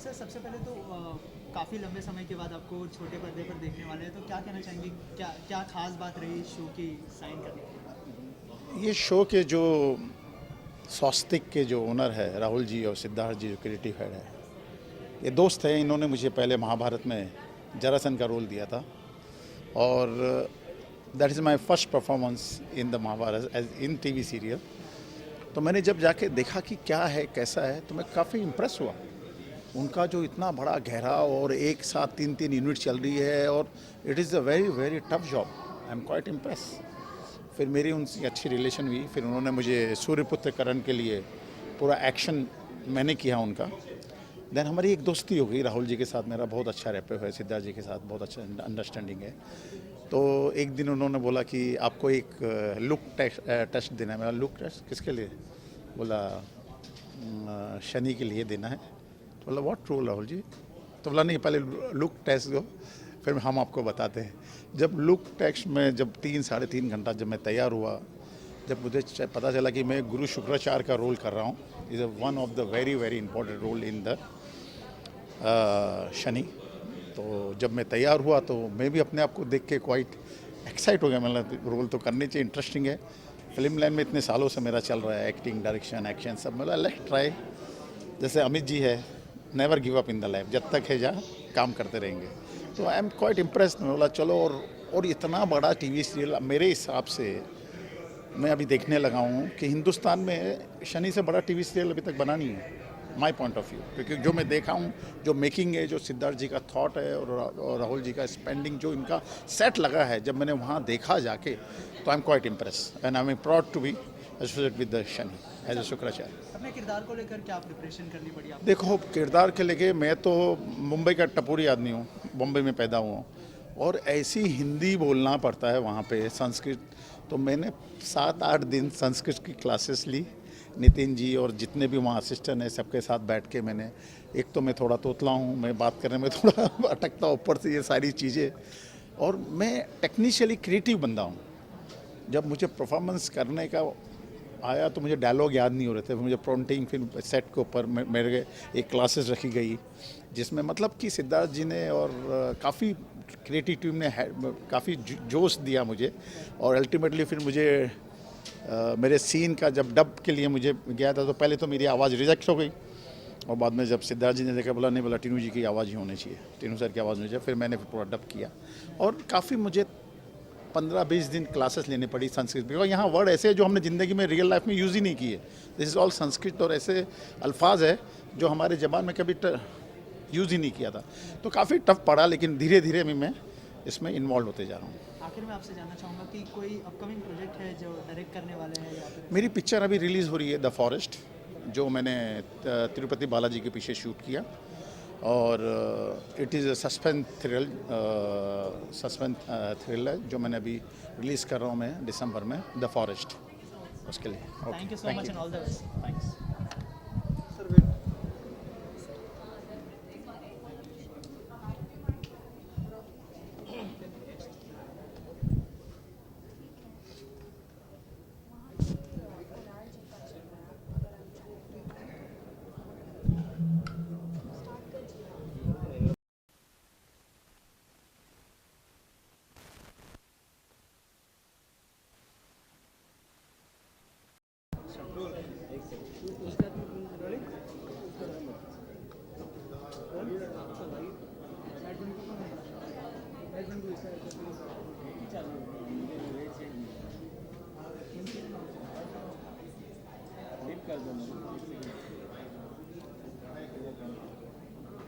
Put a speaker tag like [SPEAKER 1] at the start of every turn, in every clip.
[SPEAKER 1] Sir सबसे पहले तो काफ़ी लंबे समय के बाद आपको छोटे पर्दे पर देखने वाले हैं, तो क्या कहना चाहेंगे, क्या क्या खास बात रही इस शो की साइन करने की?
[SPEAKER 2] ये शो के जो स्वास्तिक के जो ओनर है राहुल जी और सिद्धार्थ जी जो क्रिएटिव हेड है, ये दोस्त हैं। इन्होंने मुझे पहले महाभारत में जरासंध का रोल दिया था और that is my first performance in the Mahabharat as in TV serial. तो मैंने जब जाके देखा कि क्या है कैसा है, तो मैं काफ़ी इम्प्रेस हुआ। उनका जो इतना बड़ा गहरा और एक साथ तीन तीन यूनिट चल रही है और it is a very very tough job. I am quite impress. फिर मेरी उनसे अच्छी रिलेशन हुई। फिर उन्होंने मुझे सूर्यपुत्र करण के लिए पूरा एक्शन मैंने किया उनका। देन हमारी एक दोस्ती हो गई। राहुल जी के साथ मेरा बहुत अच्छा रैपो है, सिद्धार्थ जी के साथ बहुत अच्छा अंडरस्टैंडिंग है। तो एक दिन उन्होंने बोला कि आपको एक लुक टेस्ट देना है। मेरा लुक टेस्ट किसके लिए? बोला शनि के लिए देना है। तो बोला व्हाट रोल राहुल जी? तो बोला नहीं, पहले लुक टेस्ट दो, फिर हम आपको बताते हैं। जब लुक टेस्ट में जब 3 साढ़े 3 घंटा जब मैं तैयार हुआ, जब मुझे पता चला कि मैं गुरु शुक्राचार्य का रोल कर रहा हूँ, is one of the very very important role in the Shani. तो जब मैं तैयार हुआ तो मैं भी अपने आप को देख के क्वाइट एक्साइट हो गया। मतलब रोल तो करनी चाहिए, इंटरेस्टिंग है। फिल्म लाइन में इतने सालों से मेरा चल रहा है, एक्टिंग, डायरेक्शन, एक्शन सब। मतलब लेट्स ट्राई। जैसे अमित जी है, never give up in the life, जब तक है जहाँ काम करते रहेंगे। तो आई एम क्वाइट इम्प्रेस्ड। मैं बोला चलो। और इतना बड़ा टीवी सीरियल मेरे हिसाब से मैं अभी देखने लगा हूँ कि हिंदुस्तान में शनि से बड़ा टीवी सीरियल अभी तक बना नहीं है, माय पॉइंट ऑफ व्यू। क्योंकि जो मैं देखा हूँ, जो मेकिंग है, जो सिद्धार्थ जी का थॉट है और राहुल जी का स्पेंडिंग, जो इनका सेट लगा है, जब मैंने वहाँ देखा जाके, तो I am quite impress and I am proud to be associated with the Shani as a Shukracharya.
[SPEAKER 1] अपने किरदार को लेकर क्या प्रिपरेशन करनी पड़ी आपको?
[SPEAKER 2] देखो, किरदार के लेके मैं तो मुंबई का टपोरी आदमी हूँ, बॉम्बे में पैदा हुआ हूँ और ऐसी हिंदी बोलना पड़ता है वहाँ पे, संस्कृत। तो मैंने 7-8 दिन संस्कृत की क्लासेस ली। नितिन जी और जितने भी वहाँ असिस्टेंट हैं सबके साथ बैठ के मैंने, एक तो मैं थोड़ा तोतला हूँ, मैं बात करने में थोड़ा अटकता हूँ, ऊपर से ये सारी चीज़ें। और मैं टेक्निशियली क्रिएटिव बंदा हूँ। जब मुझे परफॉर्मेंस करने का आया तो मुझे डायलॉग याद नहीं हो रहे थे। मुझे प्रॉम्प्टिंग फिर सेट के ऊपर मेरे एक क्लासेस रखी गई, जिसमें मतलब कि सिद्धार्थ जी ने और काफ़ी क्रिएटिव टीम ने काफ़ी जोश दिया मुझे। और अल्टीमेटली फिर मुझे मेरे सीन का जब डब के लिए मुझे गया था, तो पहले तो मेरी आवाज़ रिजेक्ट हो गई और बाद में जब सिद्धार्थ जी ने देखा, बोला नहीं, बोला टीनू जी की आवाज़ ही होनी चाहिए, टीनू सर की आवाज़ होनी चाहिए। फिर मैंने फिर पूरा डब किया और काफ़ी मुझे 15-20 दिन क्लासेस लेनी पड़ी संस्कृत में। और यहाँ वर्ड ऐसे हैं जो हमने ज़िंदगी में रियल लाइफ में यूज़ ही नहीं किए। दिस इज़ ऑल संस्कृत और ऐसे अल्फाज है जो हमारे ज़बान में कभी यूज़ ही नहीं किया था। तो काफ़ी टफ पड़ा, लेकिन धीरे धीरे अभी मैं इसमें इन्वॉल्व होते जा रहा हूँ।
[SPEAKER 1] आखिर में आपसे जानना चाहूँगा कि कोई अपकमिंग प्रोजेक्ट है जो डायरेक्ट करने वाले हैं या फिर?
[SPEAKER 2] मेरी पिक्चर अभी रिलीज़ हो रही है, द फॉरेस्ट, जो मैंने तिरुपति बालाजी के पीछे शूट किया। और it is a suspense thriller जो मैंने अभी रिलीज़ कर रहा हूँ मैं दिसंबर में, द फॉरेस्ट, उसके लिए।
[SPEAKER 1] Thank you so
[SPEAKER 2] thank
[SPEAKER 1] much
[SPEAKER 2] you.
[SPEAKER 1] And all the best. Thanks.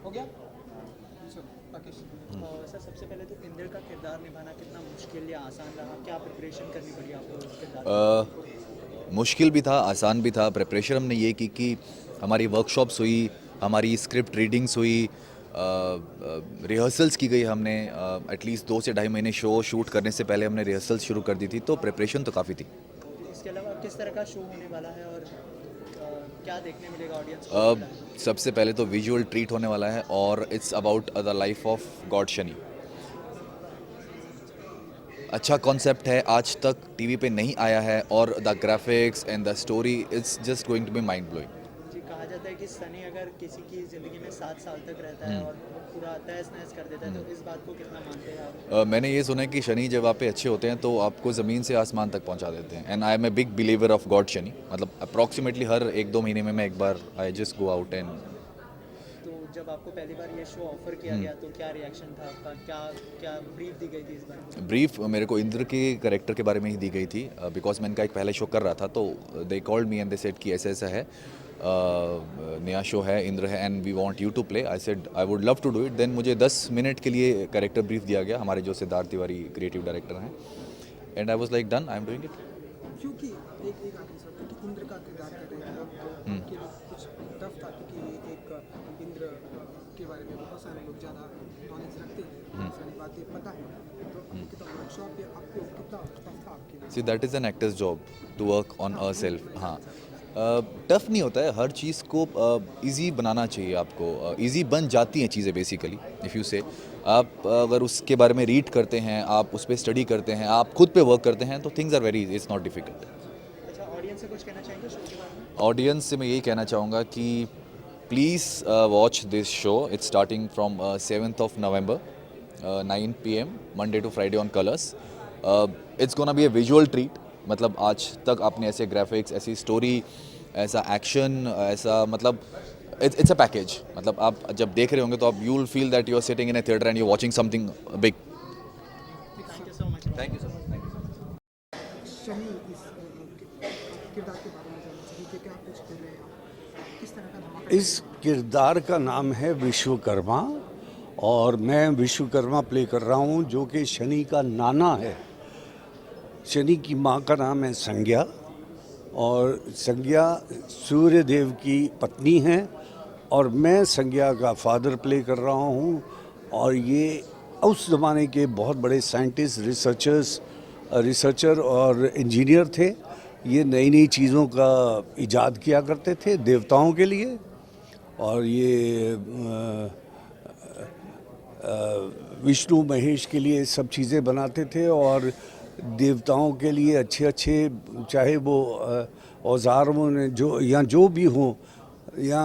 [SPEAKER 1] हो गया राकेश? सर सबसे पहले तो इंद्र का किरदार निभाना कितना मुश्किल या आसान रहा? क्या प्रिपरेशन करनी पड़ी आपको उस किरदार?
[SPEAKER 3] मुश्किल भी था, आसान भी था। प्रिपरेशन हमने ये की कि हमारी वर्कशॉप्स हुई, हमारी स्क्रिप्ट रीडिंग्स हुई, रिहर्सल्स की गई। हमने एटलीस्ट 2 से ढाई महीने शो शूट करने से पहले हमने रिहर्सल्स शुरू कर दी थी, तो प्रिपरेशन तो काफ़ी थी।
[SPEAKER 1] इसके अलावा किस तरह का शो होने वाला है और क्या देखने मिलेगा ऑडियंस को?
[SPEAKER 3] सबसे पहले तो विजुअल ट्रीट होने वाला है और it's about the life of god Shani. अच्छा कॉन्सेप्ट है, आज तक टीवी पे नहीं आया है और the graphics and the story it's just going to be mind blowing.
[SPEAKER 1] जी, कहा जाता जाता है कि सनी अगर किसी की ज़िंदगी में 7 साल तक रहता है और पूरा तहस नहस कर देता है, तो इस बात को कितना मानते हैं आप?
[SPEAKER 3] मैंने ये सुना है कि शनि जब आप पे अच्छे होते हैं तो आपको ज़मीन से आसमान तक पहुंचा देते हैं। And I am a big believer of god Shani. मतलब अप्रॉक्सीमेटली हर 1-2 महीने में मैं एक बार I just go out and
[SPEAKER 1] तो जब आपको पहली बार ये शो ऑफर किया गया तो क्या रिएक्शन था आपका, क्या क्या ब्रीफ दी गई थी इस बारे में?
[SPEAKER 3] ब्रीफ मेरे को इंद्र के कैरेक्टर के बारे में ही दी गई थी बिकॉज मैं इनका एक पहले शो कर रहा था, तो they called me and they said कि ऐसा ऐसा है, नया शो है, इंद्र है and we want you to play. I said I would love to do it. Then मुझे 10 मिनट के लिए कैरेक्टर ब्रीफ दिया गया, हमारे जो सिद्धार्थ तिवारी क्रिएटिव डायरेक्टर हैं, and I was like done, I am doing it.
[SPEAKER 4] क्योंकि एक आखिरी सवाल, क्योंकि इंद्र का किरदार कर रहे हैं आप, तो उनके लिए कुछ टफ था क्योंकि एक इंद्र के बारे में बहुत सारे लोग ज़्यादा नॉलेज रखते हैं, बहुत सारी बातें पता है, तो आपको कितना वर्कशॉप या आपको कितना टफ था आपके लिए?
[SPEAKER 3] See that is an actors job to work on a self. हाँ, टफ नहीं होता है, हर चीज़ को इजी बनाना चाहिए आपको। इजी बन जाती हैं चीज़ें बेसिकली, इफ़ यू से आप अगर उसके बारे में रीड करते हैं, आप उस पर स्टडी करते हैं, आप खुद पे वर्क करते हैं, तो things are very, it's not difficult.
[SPEAKER 1] अच्छा, ऑडियंस से कुछ कहना चाहेंगे शो के बारे में?
[SPEAKER 3] ऑडियंस से मैं यही कहना चाहूँगा कि please watch this show. It's starting from 7th of November, 9 PM Monday to Friday on Colors. It's gonna be A visual treat. मतलब आज तक आपने ऐसे ग्राफिक्स, ऐसी स्टोरी, ऐसा एक्शन, ऐसा मतलब इट्स अ पैकेज। मतलब आप जब देख रहे होंगे तो आप you will feel that you are sitting in a theatre and you watching something big.
[SPEAKER 1] Thank you so much.
[SPEAKER 3] Thank you so much, thank you so much.
[SPEAKER 4] Shani इस किरदार के बारे में जानना चाहिए कि क्या कुछ कर रहे हैं आप, किस तरह का धमाका?
[SPEAKER 5] इस किरदार का नाम है विश्वकर्मा और मैं विश्वकर्मा प्ले कर रहा हूँ, जो कि शनि का नाना है। शनि की माँ का नाम है संज्ञा और संज्ञा सूर्य देव की पत्नी है और मैं संज्ञा का फादर प्ले कर रहा हूँ। और ये उस ज़माने के बहुत बड़े साइंटिस्ट, रिसर्चर और इंजीनियर थे। ये नई नई चीज़ों का इजाद किया करते थे देवताओं के लिए, और ये विष्णु महेश के लिए सब चीज़ें बनाते थे और देवताओं के लिए अच्छे अच्छे, चाहे वो औजार हों जो या जो भी हों, या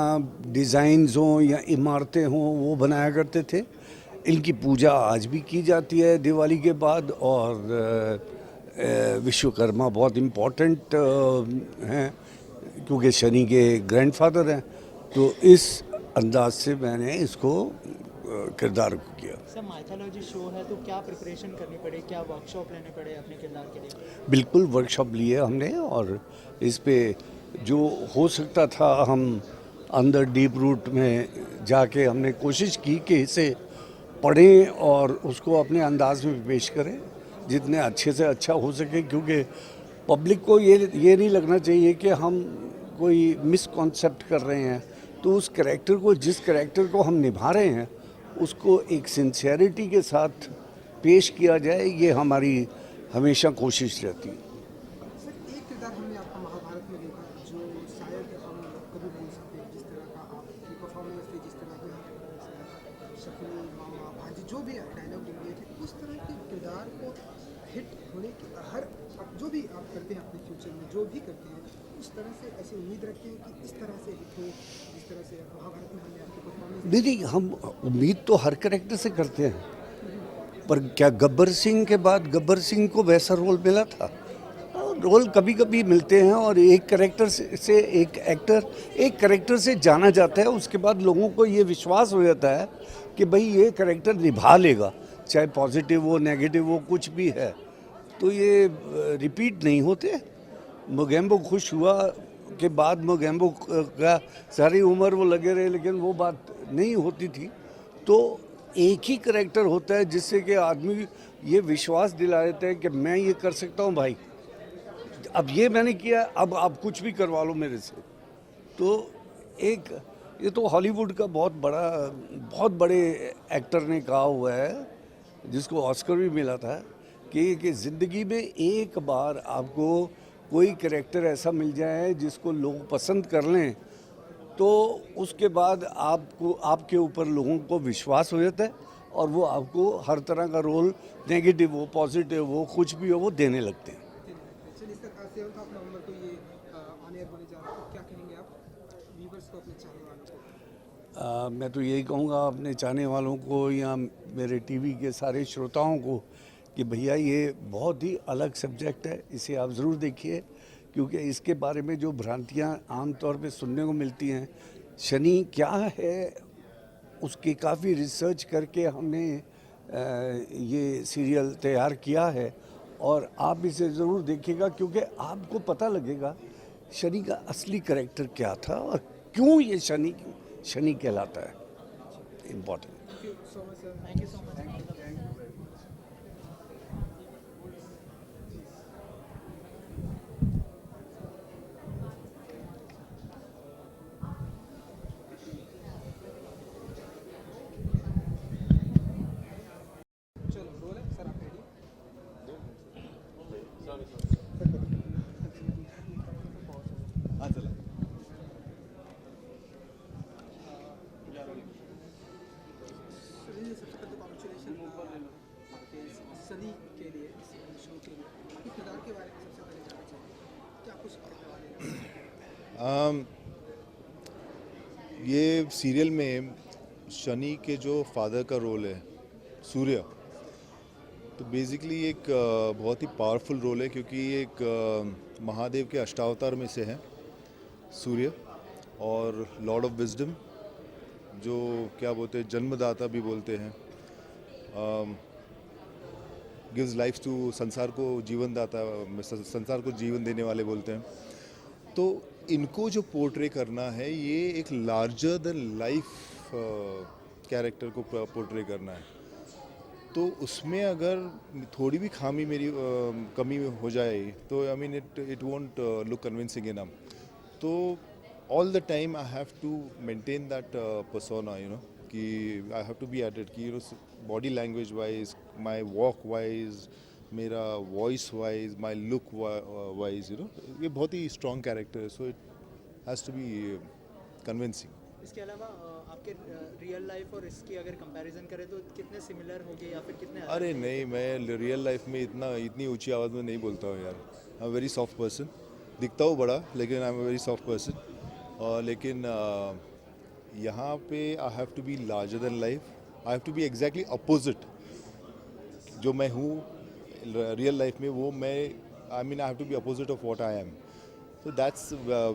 [SPEAKER 5] डिज़ाइंस हों या इमारतें हों, वो बनाया करते थे। इनकी पूजा आज भी की जाती है दिवाली के बाद। और विश्वकर्मा बहुत इम्पोर्टेंट हैं क्योंकि शनि के ग्रैंडफादर हैं। तो इस अंदाज से मैंने इसको किरदार को किया।
[SPEAKER 1] सर, माइथोलॉजी शो है तो क्या प्रिपरेशन करनी पड़े, क्या वर्कशॉप लेने पड़े अपने किरदार के लिए?
[SPEAKER 5] बिल्कुल वर्कशॉप लिए हमने और इस पे जो हो सकता था हम अंदर डीप रूट में जाके हमने कोशिश की कि इसे पढ़ें और उसको अपने अंदाज में पेश करें जितने अच्छे से अच्छा हो सके, क्योंकि पब्लिक को ये नहीं लगना चाहिए कि हम कोई मिसकॉन्सेप्ट कर रहे हैं। तो उस कैरेक्टर को, जिस कैरेक्टर को हम निभा रहे हैं, उसको एक सिंसियरिटी के साथ पेश किया जाए, ये हमारी हमेशा कोशिश रहती है।
[SPEAKER 4] सर, एक किरदार हमने आपका महाभारत में देखा जो शायद हम कभी भूल सकते हैं, जिस तरह का आपकी परफॉर्मेंस थी, जिस तरह की शकुनी मामा भांजी जो भी डायलॉग दिए थे, उस तरह के किरदार को हिट होने की हर जो भी आप करते हैं अपने फ्यूचर में, जो भी करते हैं, उस तरह से ऐसी उम्मीद रखते हैं कि इस तरह से हिट हो, जिस तरह से महाभारत में हमने आपकी परफॉर्मेंस।
[SPEAKER 5] नहीं, हम उम्मीद तो हर कैरेक्टर से करते हैं, पर क्या गब्बर सिंह के बाद गब्बर सिंह को वैसा रोल मिला था? रोल कभी कभी मिलते हैं और एक कैरेक्टर से एक एक्टर एक कैरेक्टर से जाना जाता है, उसके बाद लोगों को ये विश्वास हो जाता है कि भाई ये कैरेक्टर निभा लेगा, चाहे पॉजिटिव हो नेगेटिव हो कुछ भी है। तो ये रिपीट नहीं होते। मोगेम्बो खुश हुआ के बाद मोगेम्बो का सारी उम्र वो लगे रहे, लेकिन वो बात नहीं होती थी। तो एक ही कैरेक्टर होता है जिससे कि आदमी ये विश्वास दिला देता है कि मैं ये कर सकता हूँ भाई, अब ये मैंने किया, अब आप कुछ भी करवा लो मेरे से। तो ये तो हॉलीवुड का बहुत बड़े एक्टर ने कहा हुआ है, जिसको ऑस्कर भी मिला था, कि ज़िंदगी में एक बार आपको कोई कैरेक्टर ऐसा मिल जाए जिसको लोग पसंद कर लें, तो उसके बाद आपके ऊपर लोगों को विश्वास हो जाता है और वो आपको हर तरह का रोल, नेगेटिव हो पॉजिटिव हो कुछ भी हो, वो देने लगते हैं।
[SPEAKER 4] चलिए, इसका 7 नवंबर को ये ऑन एयर होने जा रहा है, तो क्या कहेंगे आप व्यूवर्स को अपने चैनल
[SPEAKER 5] मैं तो यही कहूँगा अपने चाहने वालों को या मेरे टीवी के सारे श्रोताओं को कि भैया ये बहुत ही अलग सब्जेक्ट है, इसे आप ज़रूर देखिए, क्योंकि इसके बारे में जो भ्रांतियाँ आम तौर पे सुनने को मिलती हैं, शनि क्या है उसकी काफ़ी रिसर्च करके हमने ये सीरियल तैयार किया है और आप इसे ज़रूर देखिएगा, क्योंकि आपको पता लगेगा शनि का असली कैरेक्टर क्या था और क्यों ये शनि कहलाता है। Important.
[SPEAKER 1] Thank you so much sir, thank you so much.
[SPEAKER 4] चलो रोल है सर, आप रेडी? सुनील, सबसे पहले तो कॉन्ग्रेचुलेशन आपके सनी के लिए, इस शो के लिए। आपके किरदार के बारे में सबसे पहले जानना चाहिए, क्या कुछ कहने वाले हैं?
[SPEAKER 6] ये सीरियल में शनि के जो फादर का रोल है सूर्य, तो बेसिकली एक बहुत ही पावरफुल रोल है, क्योंकि ये एक महादेव के अष्टावतार में से है सूर्य, और लॉर्ड ऑफ विजडम, जो क्या बोलते हैं जन्मदाता भी बोलते हैं, गिव्स लाइफ टू, संसार को जीवन दाता, संसार को जीवन देने वाले बोलते हैं। तो इनको जो पोर्ट्रे करना है, ये एक लार्जर देन लाइफ कैरेक्टर को पोर्ट्रे करना है। तो उसमें अगर थोड़ी भी खामी मेरी कमी हो जाए तो I mean it won't look convincing enough. तो all the time I have to maintain that persona, you know, कि I have to be at it, कि you know body language wise, my walk wise, मेरा voice wise, my look wise, you know, ये बहुत ही strong character है, so it has to be convincing.
[SPEAKER 1] इसके अलावा आपके रियल लाइफ और इसकी अगर कंपैरिजन करें तो कितने सिमिलर होंगे या फिर कितने अलग
[SPEAKER 6] अरे
[SPEAKER 1] होंगे?
[SPEAKER 6] नहीं, मैं रियल लाइफ में इतनी ऊंची आवाज़ में नहीं बोलता हूँ यार। I am very soft person, दिखता हूँ बड़ा, लेकिन I am very soft person. लेकिन यहाँ पे I have to be larger than life, I have to be exactly opposite. जो मैं हूँ रियल लाइफ में, वो मैं, I mean I have to be opposite of what I am. So that's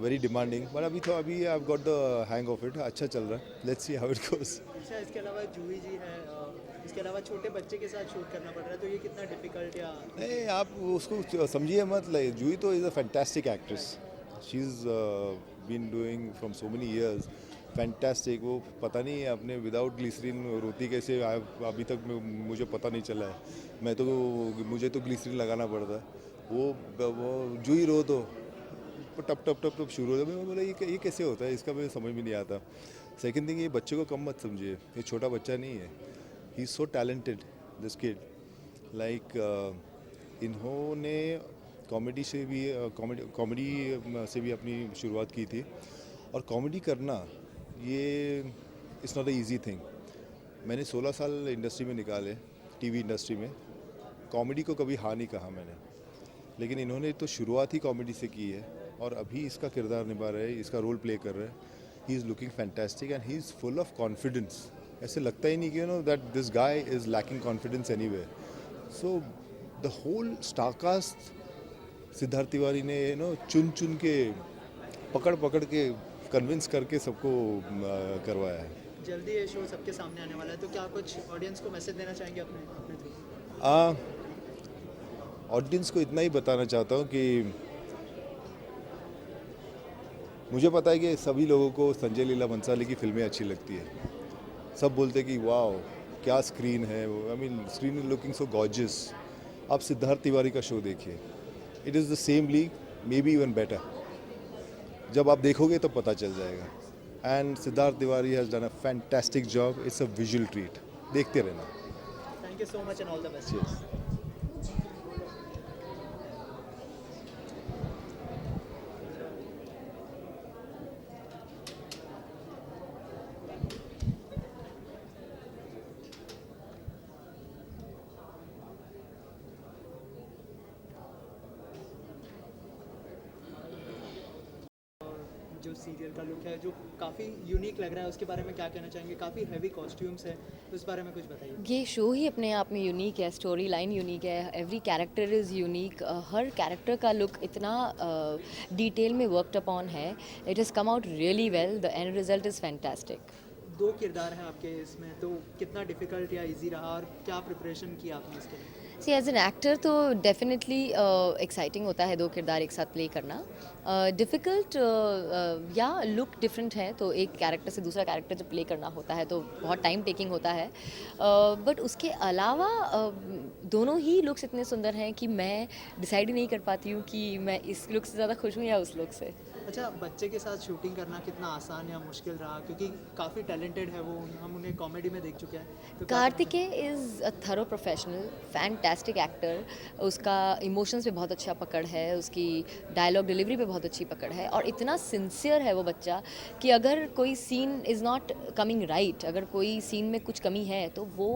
[SPEAKER 6] very demanding, but अभी I've got the hang of it, अच्छा चल रहा है, let's see how it goes।
[SPEAKER 1] अच्छा, इसके अलावा जूही जी है, इसके अलावा छोटे बच्चे के साथ शूट करना पड़ रहा है, तो ये कितना डिफिकल्ट या
[SPEAKER 6] नहीं, आप उसको समझिए मत, लाइक जूही तो is a fantastic actress, she is been doing from so many years, fantastic. वो पता नहीं है अपने विदाउट ग्लिसरीन रोती कैसे, अभी तक मुझे पता नहीं चला है। मुझे तो ग्लिसरीन लगाना पड़ता है। वो जूही रो तो टप टप टप टप शुरू हो जाता है। मैं बोला ये कैसे होता है, इसका मुझे समझ में नहीं आता। सेकंड थिंग, ये बच्चे को कम मत समझिए, ये छोटा बच्चा नहीं है, he is so talented this kid. Like इन्होंने कॉमेडी से भी अपनी शुरुआत की थी, और कॉमेडी करना ये it's not a easy thing. मैंने 16 साल इंडस्ट्री में निकाले, टीवी इंडस्ट्री में, कॉमेडी को कभी हाँ नहीं कहा मैंने, लेकिन इन्होंने तो शुरुआत ही कॉमेडी से की है, और अभी इसका किरदार निभा रहे हैं, इसका रोल प्ले कर रहे हैं। He is looking fantastic and he is full of confidence. ऐसे लगता ही नहीं कि you know that this guy is lacking confidence anywhere. So the whole star cast Siddharth Tiwari ने यू नो चुन के पकड़ के कन्विंस करके सबको करवाया है।
[SPEAKER 1] जल्दी ये शो सबके सामने आने वाला है, तो क्या कुछ ऑडियंस को मैसेज देना चाहेंगे अपने थ्रू?
[SPEAKER 6] ऑडियंस को इतना ही बताना चाहता हूँ कि मुझे पता है कि सभी लोगों को संजय लीला भंसाली की फिल्में अच्छी लगती है। सब बोलते हैं कि वाओ क्या स्क्रीन है, I mean screen is looking so gorgeous. आप सिद्धार्थ तिवारी का शो देखिए, it is the same league, may be even better. जब आप देखोगे तो पता चल जाएगा। And Siddharth Tiwari has done a fantastic job, it's a visual treat, देखते रहना।
[SPEAKER 1] Thank you so much and all the best. जो सीरियल का लुक है, जो काफ़ी यूनिक लग रहा है, उसके बारे में क्या कहना चाहेंगे? काफ़ी हैवी कॉस्ट्यूम्स है, उस बारे में कुछ बताइए।
[SPEAKER 7] ये शो ही अपने आप में यूनिक है, स्टोरी लाइन यूनिक है, every character is unique, her character का लुक इतना डिटेल में वर्कड अपॉन है. It has come out really well, the end result is fantastic.
[SPEAKER 1] 2 किरदार हैं आपके इसमें, तो कितना डिफ़िकल्ट या ईज़ी रहा और क्या प्रिपरेशन किया आपने इसके लिए?
[SPEAKER 7] सी एज एन एक्टर तो डेफिनेटली एक्साइटिंग होता है 2 किरदार एक साथ प्ले करना. डिफ़िकल्ट या लुक डिफरेंट है, तो एक कैरेक्टर से दूसरा कैरेक्टर जब प्ले करना होता है तो बहुत टाइम टेकिंग होता है. बट उसके अलावा दोनों ही लुक्स इतने सुंदर हैं कि मैं डिसाइड ही नहीं कर पाती हूँ कि मैं इस लुक से ज़्यादा खुश हूँ या उस लुक से.
[SPEAKER 1] अच्छा, बच्चे के साथ शूटिंग करना कितना आसान या मुश्किल रहा? क्योंकि काफ़ी टैलेंटेड है वो, हम उन्हें कॉमेडी में देख चुके हैं. तो क्या
[SPEAKER 7] Kartikeya is a thorough professional, fantastic actor. उसका इमोशंस पे बहुत अच्छा पकड़ है, उसकी डायलॉग डिलीवरी पे बहुत अच्छी पकड़ है, और इतना सिंसियर है वो बच्चा कि अगर कोई scene is not coming right, अगर कोई सीन में कुछ कमी है तो वो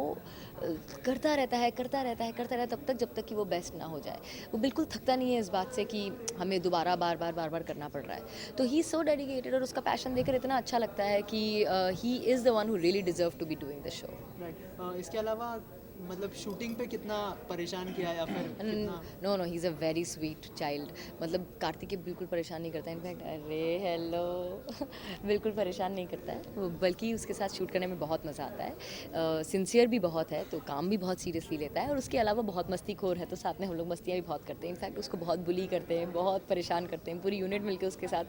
[SPEAKER 7] करता रहता है तब तक जब तक कि वो बेस्ट ना हो जाए. वो बिल्कुल थकता नहीं है इस बात से कि हमें दोबारा बार बार करना पड़ रहा है. तो ही इज़ सो डेडिकेटेड, और उसका पैशन देखकर इतना अच्छा लगता है कि he is the one who really deserve to be doing the show.
[SPEAKER 1] Right. इसके अलावा मतलब शूटिंग पे कितना परेशान किया या फिर कितना?
[SPEAKER 7] No he is a very sweet child. मतलब कार्तिकेय बिल्कुल परेशान नहीं करता है. इनफैक्ट अरे हेलो बिल्कुल परेशान नहीं करता है वो, बल्कि उसके साथ शूट करने में बहुत मज़ा आता है. सिंसियर भी बहुत है, तो काम भी बहुत सीरियसली लेता है, और उसके अलावा बहुत मस्तीखोर है, तो साथ में हम लोग मस्तियाँ भी बहुत करते हैं. इनफैक्ट उसको बहुत बुली करते हैं, बहुत परेशान करते हैं. पूरी यूनिट मिलकर उसके साथ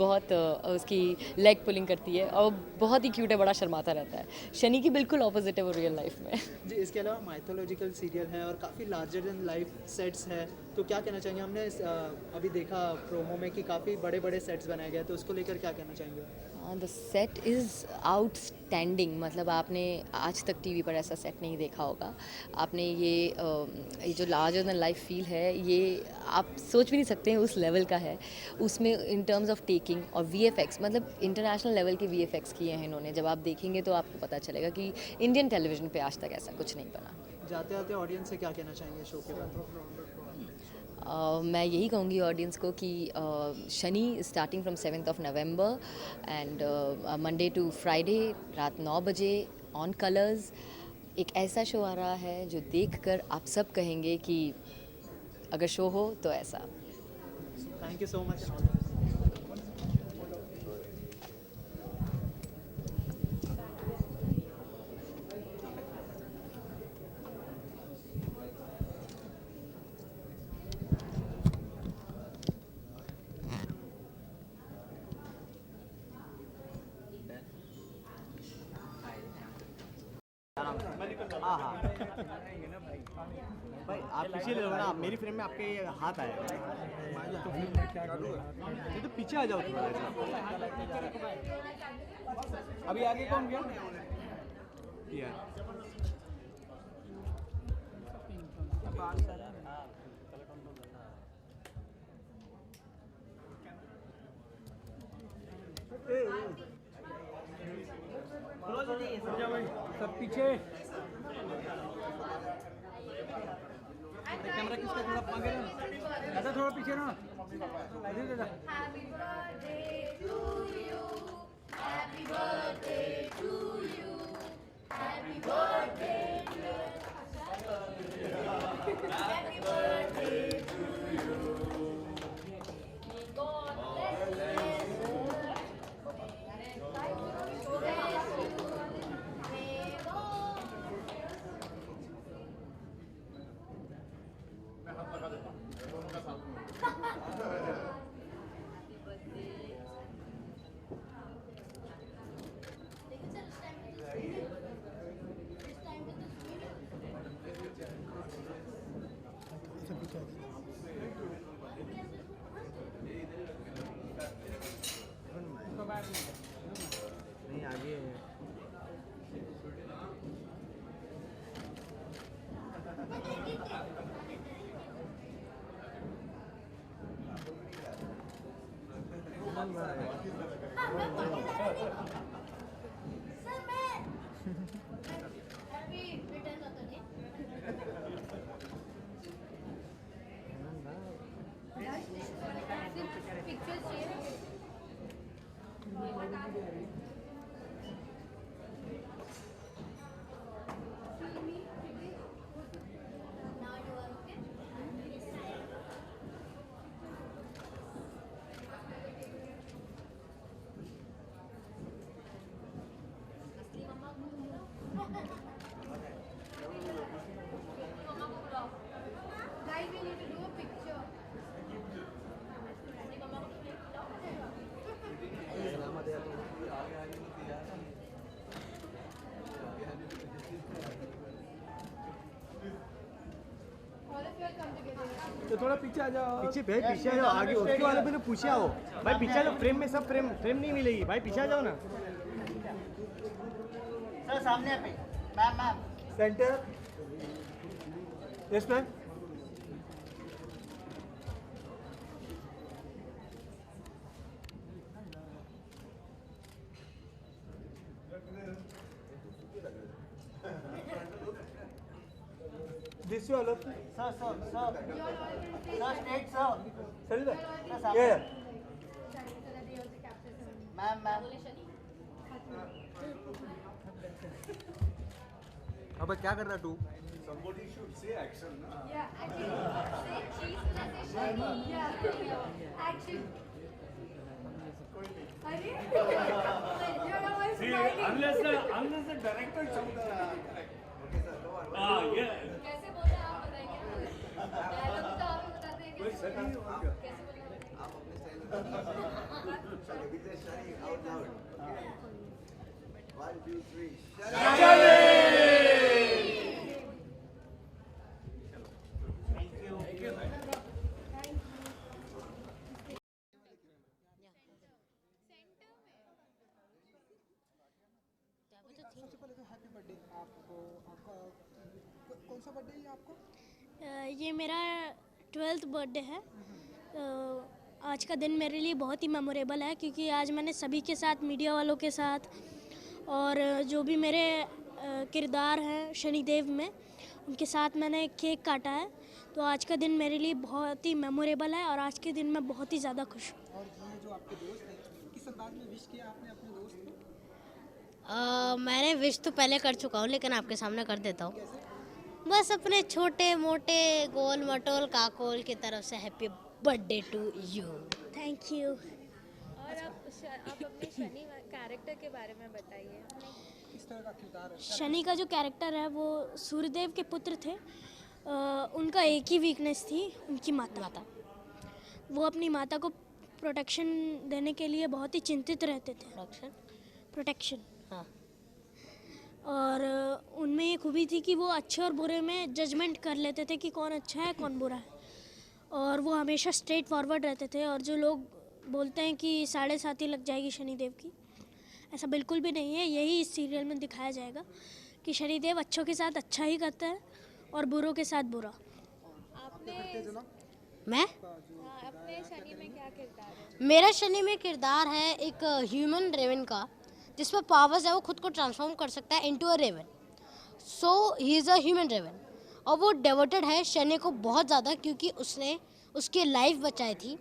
[SPEAKER 7] बहुत उसकी लेग पुलिंग करती है, और बहुत ही क्यूट है, बड़ा शर्माता रहता है. शनि की बिल्कुल ऑपोजिट है वो रियल लाइफ में.
[SPEAKER 1] जी, इसके अलावा माइथोलॉजिकल सीरियल है और काफ़ी लार्जर देन लाइफ सेट्स है, तो क्या कहना चाहेंगे? हमने अभी देखा प्रोमो में कि काफ़ी बड़े बड़े सेट्स बनाए गए, तो उसको लेकर क्या कहना चाहेंगे?
[SPEAKER 7] The set is outstanding. मतलब आपने आज तक टीवी पर ऐसा सेट नहीं देखा होगा. आपने ये जो लार्जर देन लाइफ फील है, ये आप सोच भी नहीं सकते हैं उस लेवल का है. उसमें इन टर्म्स ऑफ टेकिंग और VFX, मतलब इंटरनेशनल लेवल के VFX किए हैं इन्होंने. जब आप देखेंगे तो आपको पता चलेगा कि इंडियन टेलीविज़न पे आज तक ऐसा कुछ नहीं बना.
[SPEAKER 1] जाते आते ऑडियंस से क्या कहना चाहेंगे शो के बारे में?
[SPEAKER 7] मैं यही कहूँगी ऑडियंस को कि Shani starting from 7th November and Monday to Friday रात 9 बजे ऑन कलर्स. एक ऐसा शो आ रहा है जो देखकर आप सब कहेंगे कि अगर शो हो तो ऐसा.
[SPEAKER 1] Thank you so much.
[SPEAKER 8] हाँ हाँ भाई, आप पीछे ले लो ना, मेरी फ्रेम में आपके ये हाथ आएगा. ये तो पीछे आ जाओ थोड़ा सा. अभी आगे कौन गया यार? सब पीछे. कैमरा किसका थोड़ा आगे ना, दादा थोड़ा पीछे ना. इधर दादा. नहीं आगे है.
[SPEAKER 9] पिक्चर्स
[SPEAKER 8] तो थोड़ा पीछे आ जाओ। पीछे भाई, पीछे आ जाओ, आगे उसके वाले पे तो पीछे आओ भाई, पीछे आ जाओ, फ्रेम में सब फ्रेम नहीं मिलेगी भाई, पीछे आ जाओ ना।
[SPEAKER 1] सर सामने पे ma'am
[SPEAKER 8] centre, yes ma'am. This वाला
[SPEAKER 1] सर स्ट्रेट सर
[SPEAKER 8] चल
[SPEAKER 1] सर
[SPEAKER 8] ये
[SPEAKER 1] सामने मैम
[SPEAKER 8] अब क्या कर रहा तू?
[SPEAKER 4] सबसे पहले तो हैप्पी बर्थडे आपको। आपका कौन सा बर्थडे है आपको?
[SPEAKER 9] ये मेरा 12th बर्थडे है। आज का दिन मेरे लिए बहुत ही मेमोरेबल है क्योंकि आज मैंने सभी के साथ, मीडिया वालों के साथ और जो भी मेरे किरदार हैं शनिदेव में, उनके साथ मैंने केक काटा है। तो आज का दिन मेरे लिए बहुत ही मेमोरेबल है और आज के दिन मैं बहुत ही ज़्यादा खुश हूँ।
[SPEAKER 4] और ये जो आपके दोस्त हैं, किस अंदाज में विश किया आपने अपने दोस्त को?
[SPEAKER 10] मैंने विश तो पहले कर चुका हूँ लेकिन आपके सामने कर देता हूँ। बस अपने छोटे मोटे गोल मटोल काकोल की तरफ से happy birthday to you.
[SPEAKER 9] Thank you.
[SPEAKER 11] और आप अपने शनि कैरेक्टर के बारे में बताइए।
[SPEAKER 4] किस तरह का किरदार है?
[SPEAKER 9] शनि का जो कैरेक्टर है वो सूर्यदेव के पुत्र थे। उनका एक ही वीकनेस थी, उनकी माता। वो अपनी माता को प्रोटेक्शन देने के लिए बहुत ही चिंतित रहते थे। प्रोटेक्शन
[SPEAKER 10] हाँ।
[SPEAKER 9] और उनमें ये खूबी थी कि वो अच्छे और बुरे में जजमेंट कर लेते थे कि कौन अच्छा है कौन बुरा है, और वो हमेशा स्ट्रेट फॉरवर्ड रहते थे। और जो लोग बोलते हैं कि 7.5 लग जाएगी शनिदेव की, ऐसा बिल्कुल भी नहीं है। यही इस सीरियल में दिखाया जाएगा कि शनिदेव अच्छों के साथ अच्छा ही करता है और बुरों के साथ बुरा।
[SPEAKER 10] मैं
[SPEAKER 11] अपने शनि में क्या किरदार है?
[SPEAKER 10] मेरा शनि में किरदार है एक ह्यूमन रेवन का, जिसमें पावर्स है, वो खुद को ट्रांसफॉर्म कर सकता है into a raven. So he is a human raven और वो डेवोटेड है शनि को बहुत ज़्यादा, क्योंकि उसने उसकी लाइफ बचाई थी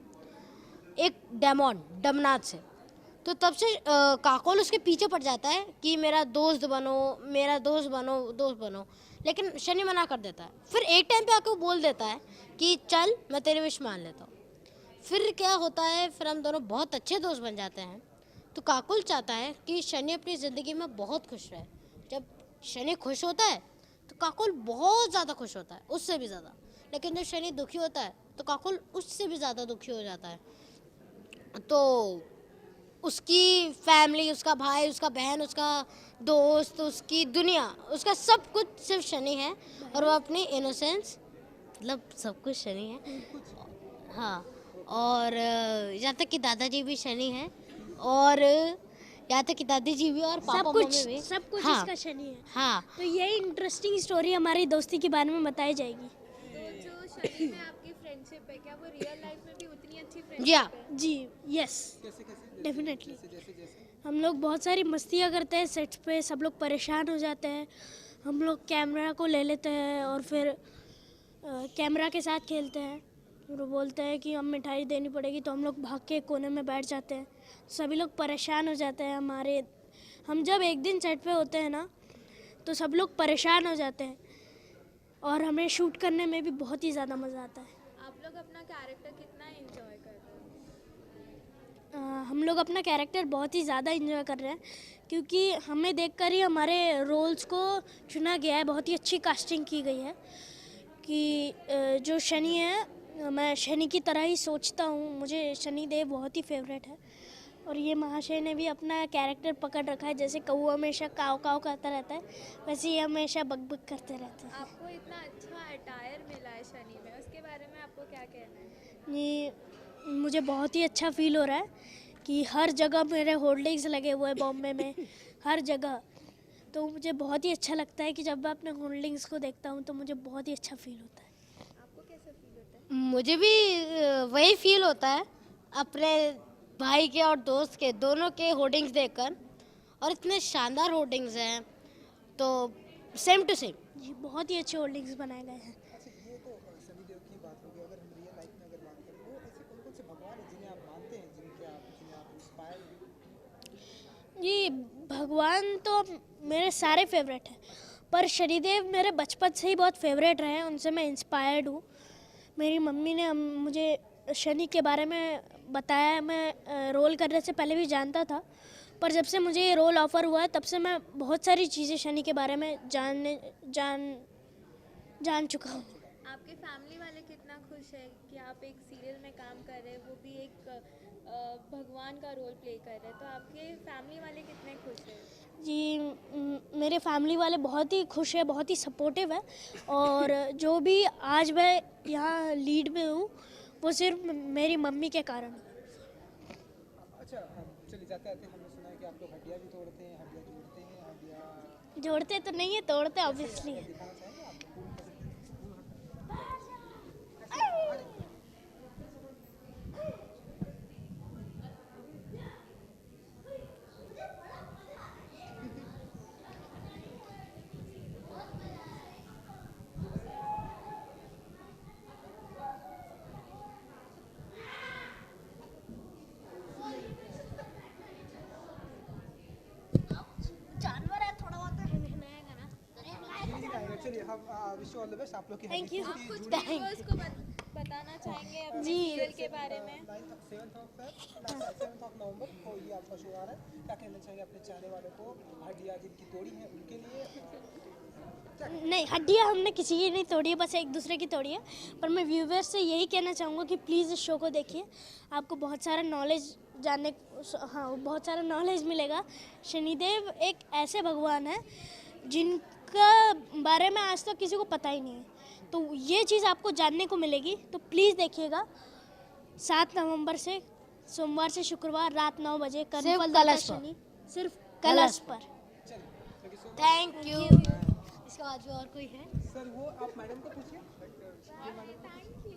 [SPEAKER 10] एक डेमोन डमनाथ से। तो तब से काकोल उसके पीछे पड़ जाता है कि मेरा दोस्त बनो, लेकिन शनि मना कर देता है। फिर एक टाइम पे आके वो बोल देता है कि चल मैं तेरी विश मान लेता हूँ। फिर क्या होता है, फिर हम दोनों बहुत अच्छे दोस्त बन जाते हैं। तो काकुल चाहता है कि शनि अपनी ज़िंदगी में बहुत खुश रहे। जब शनि खुश होता है तो काकुल बहुत ज़्यादा खुश होता है, उससे भी ज़्यादा। लेकिन जब शनि दुखी होता है तो काकुल उससे भी ज़्यादा दुखी हो जाता है। तो उसकी फैमिली, उसका भाई, उसका बहन, उसका दोस्त, उसकी दुनिया, उसका सब कुछ सिर्फ शनि है। और वो अपनी इनोसेंस, मतलब सब कुछ शनि है। हाँ, और यहाँ तक कि दादाजी भी शनि हैं, और यहाँ तक कि दादी जी भी और पापा मम्मी भी।
[SPEAKER 9] सब कुछ
[SPEAKER 10] हाँ,
[SPEAKER 9] इसका शनि है।
[SPEAKER 10] हाँ।
[SPEAKER 9] तो यही इंटरेस्टिंग स्टोरी हमारी दोस्ती के बारे में बताई जाएगी।
[SPEAKER 11] तो जो शनि में आपकी फ्रेंडशिप है, क्या वो रियल लाइफ में भी उतनी अच्छी फ्रेंडशिप
[SPEAKER 10] या
[SPEAKER 11] है?
[SPEAKER 9] जी यस,
[SPEAKER 4] कैसे कैसे?
[SPEAKER 9] डेफिनेटली।
[SPEAKER 4] जैसे
[SPEAKER 9] हम लोग बहुत सारी मस्तियाँ करते हैं सेट्स पे, सब लोग परेशान हो जाते हैं। हम लोग कैमरा को ले लेते हैं और फिर कैमरा के साथ खेलते हैं। फिर वो बोलते हैं कि हम मिठाई देनी पड़ेगी, तो हम लोग भाग के कोने में बैठ जाते हैं। सभी लोग परेशान हो जाते हैं हमारे। हम जब एक दिन सेट पे होते हैं ना, तो सब लोग परेशान हो जाते हैं और हमें शूट करने में भी बहुत ही ज़्यादा मज़ा आता है।
[SPEAKER 11] आप लोग अपना कैरेक्टर कितना एंजॉय कर रहे हो?
[SPEAKER 9] हम लोग अपना कैरेक्टर बहुत ही ज़्यादा इंजॉय कर रहे हैं, क्योंकि हमें देखकर ही हमारे रोल्स को चुना गया है। बहुत ही अच्छी कास्टिंग की गई है कि जो शनि है, मैं शनि की तरह ही सोचता हूँ। मुझे शनि देव बहुत ही फेवरेट है और ये महाशय ने भी अपना कैरेक्टर पकड़ रखा है, जैसे कौवा हमेशा काव काव करता रहता है, वैसे ये हमेशा बक करते रहते हैं।
[SPEAKER 11] आपको इतना अच्छा अटायर मिला है शनि में, उसके बारे में आपको क्या कहना है?
[SPEAKER 9] ये मुझे बहुत ही अच्छा फील हो रहा है कि हर जगह मेरे होर्डिंग्स लगे हुए हैं बॉम्बे में, हर जगह। तो मुझे बहुत ही अच्छा लगता है कि जब मैं अपने होल्डिंग्स को देखता हूँ तो मुझे बहुत ही अच्छा फील होता है।
[SPEAKER 11] आपको कैसा फील होता है?
[SPEAKER 10] मुझे भी वही फील होता है अपने भाई के और दोस्त के दोनों के होर्डिंग्स देखकर, और इतने शानदार होर्डिंग्स हैं, तो सेम टू सेम।
[SPEAKER 9] जी, बहुत ही अच्छे होल्डिंग्स बनाए गए हैं।
[SPEAKER 4] अच्छा, ये तो शनिदेव की बात होगी। अगर हम रियल लाइफ में अगर बात करें, वो ऐसे कौन कौन से भगवान हैं जिन्हें आप मानते हैं, जिन्हें आप इंस्पायर?
[SPEAKER 9] जी, भगवान तो मेरे सारे फेवरेट हैं, पर शनिदेव मेरे बचपन से ही बहुत फेवरेट रहे हैं, उनसे मैं इंस्पायर्ड हूँ। मेरी मम्मी ने मुझे शनि के बारे में बताया। मैं रोल करने से पहले भी जानता था, पर जब से मुझे ये रोल ऑफ़र हुआ है तब से मैं बहुत सारी चीज़ें शनि के बारे में जान चुका हूँ।
[SPEAKER 11] आपके फैमिली वाले कितना खुश है कि आप एक सीरियल में काम कर रहे हैं, वो भी एक भगवान का रोल प्ले कर रहे हैं, तो आपके फैमिली वाले कितने खुश हैं?
[SPEAKER 9] जी, मेरे फैमिली वाले बहुत ही खुश है, बहुत ही सपोर्टिव है, और जो भी आज मैं यहाँ लीड में हूँ वो सिर्फ मेरी मम्मी के कारण।
[SPEAKER 4] अच्छा, चलिए जाते आते हमने सुना है कि आप लोग हड्डियाँ भी तोड़ते हैं, हड्डियाँ जोड़ते हैं, हड्डियाँ
[SPEAKER 9] जोड़ते तो नहीं है, तोड़ते ऑब्वियसली है।
[SPEAKER 4] दिखाना चाहेंगे आप?
[SPEAKER 9] जानवर है, थोड़ा बहुत
[SPEAKER 4] चलिए, हम wish you all the best. आप लोग की
[SPEAKER 9] Thank you.
[SPEAKER 11] आप कुछ व्यूअर्स को बताना चाहेंगे अपने
[SPEAKER 9] जी।
[SPEAKER 11] सीरियल के बारे में?
[SPEAKER 4] 7 नवंबर को ये आपका शो आ रहा है। क्या कहना चाहेंगे अपने चाहने वालों को, हड्डियाँ जिनकी तोड़ी है उनके लिए?
[SPEAKER 9] नहीं, हड्डियाँ हमने किसी की नहीं तोड़ी है, बस एक दूसरे की तोड़ी है। पर मैं व्यूवर्स से यही कहना चाहूँगा कि प्लीज़ इस शो को देखिए, आपको बहुत सारा नॉलेज बहुत सारा नॉलेज मिलेगा। शनिदेव एक ऐसे भगवान है जिनका बारे में आज तक किसी को पता ही नहीं है, तो ये चीज़ आपको जानने को मिलेगी। तो प्लीज़ देखिएगा 7 नवंबर से, सोमवार से शुक्रवार रात 9 बजे, कर्णफल दाता
[SPEAKER 10] कलश पर।
[SPEAKER 9] शनि, सिर्फ कलश पर।
[SPEAKER 10] Thank you. इसके बाद भी और कोई है?
[SPEAKER 4] सर, वो आप मैडम को पूछिए।
[SPEAKER 11] Thank you.